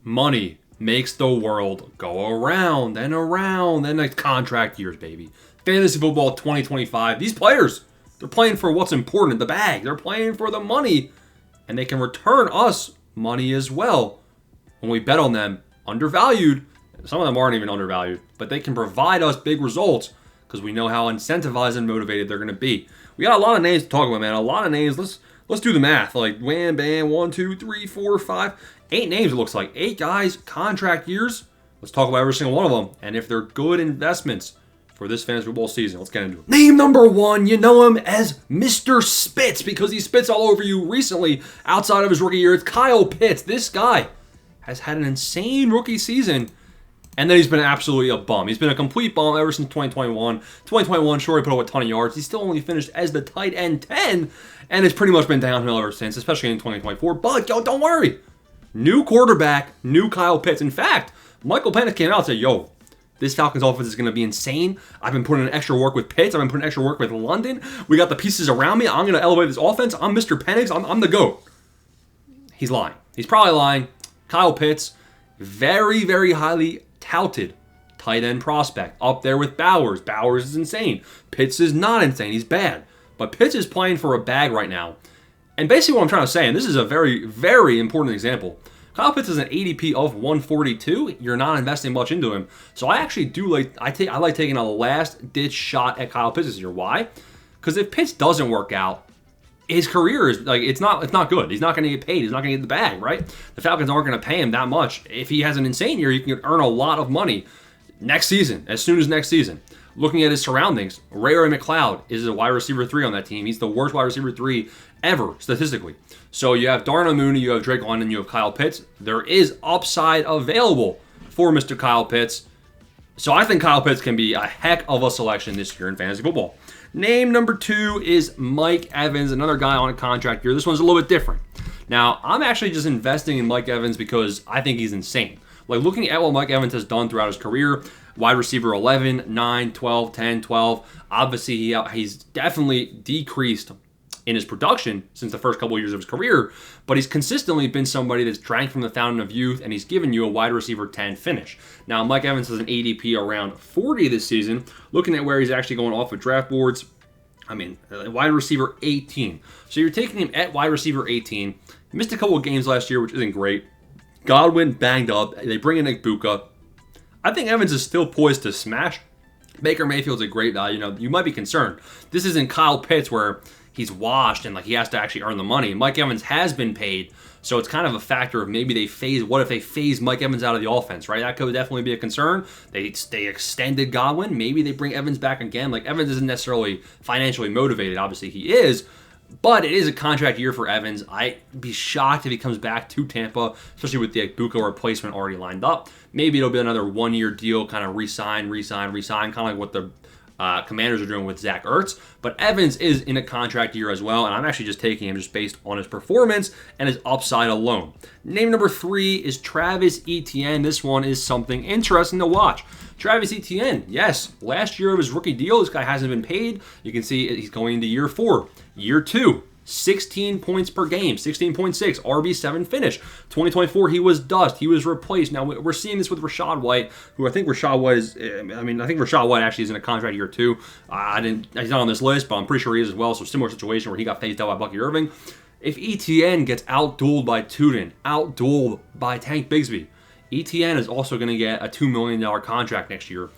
Money makes the world go around and around, and it's contract years, baby. Fantasy football 2025. These players, they're playing for what's important, the bag. They're playing for the money, and they can return us money as well when we bet on them undervalued. Some of them aren't even undervalued, but they can provide us big results because we know how incentivized and motivated they're going to be. We got a lot of names to talk about, man. A lot of names. Let's do the math. Like wham, bam, 1, 2, 3, 4, 5, 8 names. It looks like 8 guys, contract years. Let's talk about every single one of them and if they're good investments for this fantasy football season. Let's get into it. Name number 1, you know him as Mr. Spits because he spits all over you recently outside of his rookie year. It's Kyle Pitts. This guy has had an insane rookie season. And then he's been absolutely a bum. He's been a complete bum ever since 2021. 2021, sure, he put up a ton of yards. He still only finished as the tight end 10. And it's pretty much been downhill ever since, especially in 2024. But don't worry. New quarterback, new Kyle Pitts. In fact, Michael Penix came out and said, yo, this Falcons offense is going to be insane. I've been putting in extra work with Pitts. I've been putting extra work with London. We got the pieces around me. I'm going to elevate this offense. I'm Mr. Penix. I'm the GOAT. He's lying. He's probably lying. Kyle Pitts, very, very highly touted tight end prospect. Up there with Bowers. Bowers is insane. Pitts is not insane. He's bad. But Pitts is playing for a bag right now. And basically what I'm trying to say, and this is a very, very important example, Kyle Pitts is an ADP of 142. You're not investing much into him. So I actually do like, I like taking a last ditch shot at Kyle Pitts this year. Why? Because if Pitts doesn't work out, his career is like it's not good. He's not going to get paid. He's not going to get the bag, right? The Falcons aren't going to pay him that much. If he has an insane year, he can earn a lot of money next season, as soon as next season. Looking at his surroundings, Ray McLeod is a wide receiver 3 on that team. He's the worst wide receiver 3 ever, statistically. So you have Darnell Mooney, you have Drake London, you have Kyle Pitts. There is upside available for Mr. Kyle Pitts. So I think Kyle Pitts can be a heck of a selection this year in fantasy football. Name number 2 is Mike Evans, another guy on a contract year. This one's a little bit different. Now, I'm actually just investing in Mike Evans because I think he's insane. Like, looking at what Mike Evans has done throughout his career, wide receiver 11, 9, 12, 10, 12. Obviously, he's definitely decreased in his production since the first couple of years of his career, but he's consistently been somebody that's drank from the fountain of youth, and he's given you a wide receiver 10 finish. Now, Mike Evans has an ADP around 40 this season. Looking at where he's actually going off of draft boards, wide receiver 18. So you're taking him at wide receiver 18. He missed a couple of games last year, which isn't great. Godwin banged up. They bring in Ibuka. I think Evans is still poised to smash. Baker Mayfield's a great value. Now, you might be concerned. This isn't Kyle Pitts where he's washed and like he has to actually earn the money. Mike Evans has been paid, so it's kind of a factor of maybe what if they phase Mike Evans out of the offense, right? That could definitely be a concern. They extended Godwin. Maybe they bring Evans back again. Like, Evans isn't necessarily financially motivated. Obviously, he is. But it is a contract year for Evans. I'd be shocked if he comes back to Tampa, especially with the Ibuka replacement already lined up. Maybe it'll be another one-year deal, kind of re-sign, kind of like what the Commanders are doing with Zach Ertz. But Evans is in a contract year as well, and I'm actually just taking him just based on his performance and his upside alone. Name number 3 is Travis Etienne. This one is something interesting to watch. Travis Etienne, yes, last year of his rookie deal, this guy hasn't been paid. You can see he's going into year 4. Year 2, 16 points per game, 16.6, RB7 finish. 2024, he was dust. He was replaced. Now, we're seeing this with Rashad White, who I think Rashad White actually is in a contract year 2. He's not on this list, but I'm pretty sure he is as well. So similar situation where he got phased out by Bucky Irving. If Etienne gets outdueled by Tuden, outdueled by Tank Bigsby, Etienne is also going to get a $2 million contract next year,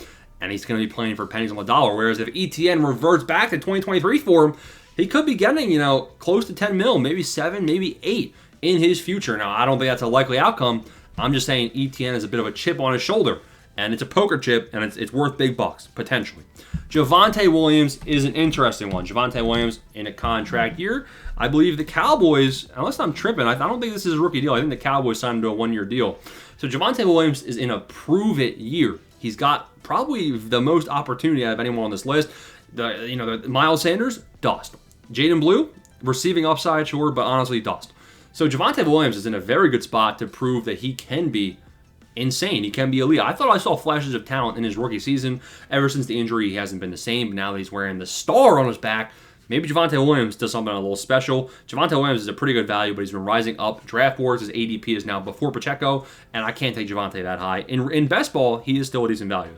and he's going to be playing for pennies on the dollar. Whereas if Etienne reverts back to 2023 for him, he could be getting, close to 10 mil, maybe 7, maybe 8 in his future. Now, I don't think that's a likely outcome. I'm just saying Etienne is a bit of a chip on his shoulder, and it's a poker chip, and it's worth big bucks, potentially. Javonte Williams is an interesting one. Javonte Williams in a contract year. I believe the Cowboys, unless I'm tripping, I don't think this is a rookie deal. I think the Cowboys signed him to a 1-year deal. So Javonte Williams is in a prove-it year. He's got probably the most opportunity out of anyone on this list. The Miles Sanders, dust. Jaden Blue, receiving upside, sure, but honestly, dust. So Javonte Williams is in a very good spot to prove that he can be insane. He can be elite. I thought I saw flashes of talent in his rookie season. Ever since the injury, he hasn't been the same. Now that he's wearing the star on his back, Maybe Javonte Williams does something a little special. Javonte Williams is a pretty good value, but he's been rising up draft boards. His ADP is now before Pacheco, and I can't take Javonte that high. In best ball, he is still a decent value.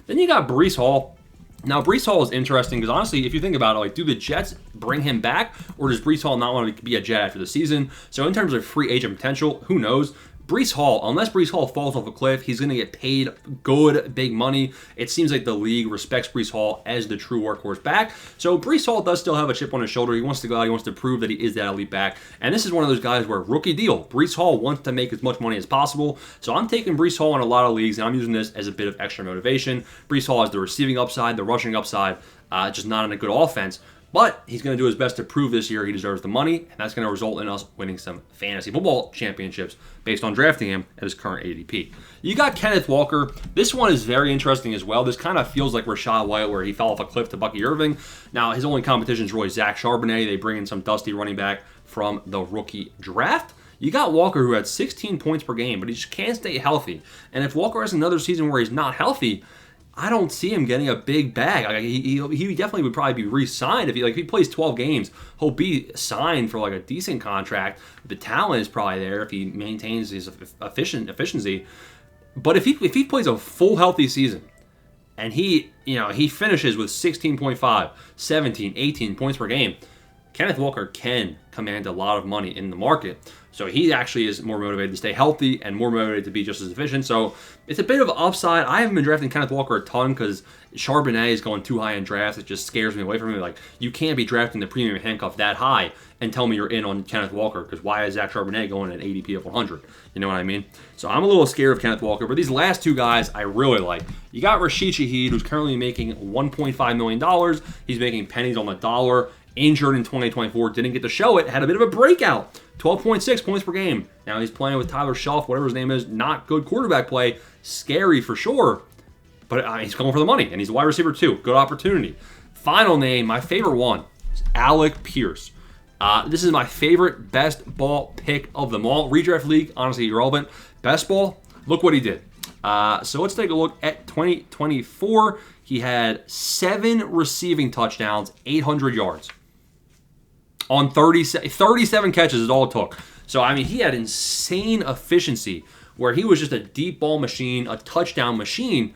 Then you got Breece Hall. Now, Breece Hall is interesting because, honestly, if you think about it, like, do the Jets bring him back, or does Breece Hall not want to be a Jet after the season? So in terms of free agent potential, who knows? Breece Hall, unless Breece Hall falls off a cliff, he's going to get paid good, big money. It seems like the league respects Breece Hall as the true workhorse back. So Breece Hall does still have a chip on his shoulder. He wants to go out. He wants to prove that he is that elite back. And this is one of those guys where rookie deal. Breece Hall wants to make as much money as possible. So I'm taking Breece Hall in a lot of leagues, and I'm using this as a bit of extra motivation. Breece Hall has the receiving upside, the rushing upside, just not in a good offense. But he's going to do his best to prove this year he deserves the money, and that's going to result in us winning some fantasy football championships based on drafting him at his current ADP. You got Kenneth Walker. This one is very interesting as well. This kind of feels like Rashid White, where he fell off a cliff to Bucky Irving. Now, his only competition is really Zach Charbonnet. They bring in some dusty running back from the rookie draft. You got Walker, who had 16 points per game, but he just can't stay healthy. And if Walker has another season where he's not healthy, I don't see him getting a big bag. Like, he definitely would probably be re-signed if he plays 12 games. He'll be signed for like a decent contract. The talent is probably there if he maintains his efficiency. But if he plays a full healthy season and he finishes with 16.5, 17, 18 points per game, Kenneth Walker can command a lot of money in the market. So he actually is more motivated to stay healthy and more motivated to be just as efficient. So it's a bit of upside. I haven't been drafting Kenneth Walker a ton because Charbonnet is going too high in drafts. It just scares me away from him. Like, you can't be drafting the premium handcuff that high and tell me you're in on Kenneth Walker, because why is Zach Charbonnet going at ADP of 100? You know what I mean? So I'm a little scared of Kenneth Walker, but these last two guys I really like. You got Rashid Shaheed, who's currently making $1.5 million. He's making pennies on the dollar. Injured in 2024, didn't get to show it, had a bit of a breakout. 12.6 points per game. Now he's playing with Tyler Shelf, whatever his name is. Not good quarterback play. Scary for sure. But he's going for the money, and he's a wide receiver too. Good opportunity. Final name, my favorite one, is Alec Pierce. This is my favorite best ball pick of them all. Redraft league, honestly irrelevant. Best ball, look what he did. So let's take a look at 2024. He had 7 receiving touchdowns, 800 yards. On 37 catches is all it took. So, I mean, he had insane efficiency where he was just a deep ball machine, a touchdown machine,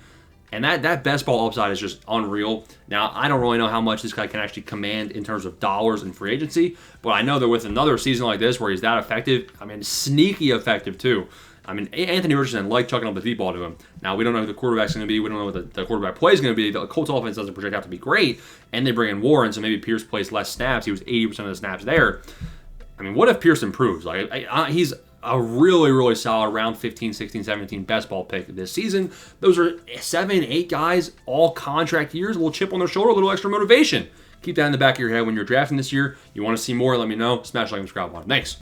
and that best ball upside is just unreal. Now, I don't really know how much this guy can actually command in terms of dollars in free agency, but I know that with another season like this where he's that effective, I mean, sneaky effective too. I mean, Anthony Richardson liked chucking up the deep ball to him. Now, we don't know who the quarterback's going to be. We don't know what the quarterback play is going to be. The Colts offense doesn't project out to be great, and they bring in Warren, so maybe Pierce plays less snaps. He was 80% of the snaps there. I mean, what if Pierce improves? Like, he's a really, really solid round 15, 16, 17 best ball pick this season. Those are 7, 8 guys, all contract years, a little chip on their shoulder, a little extra motivation. Keep that in the back of your head when you're drafting this year. You want to see more, let me know. Smash like and subscribe button. Thanks.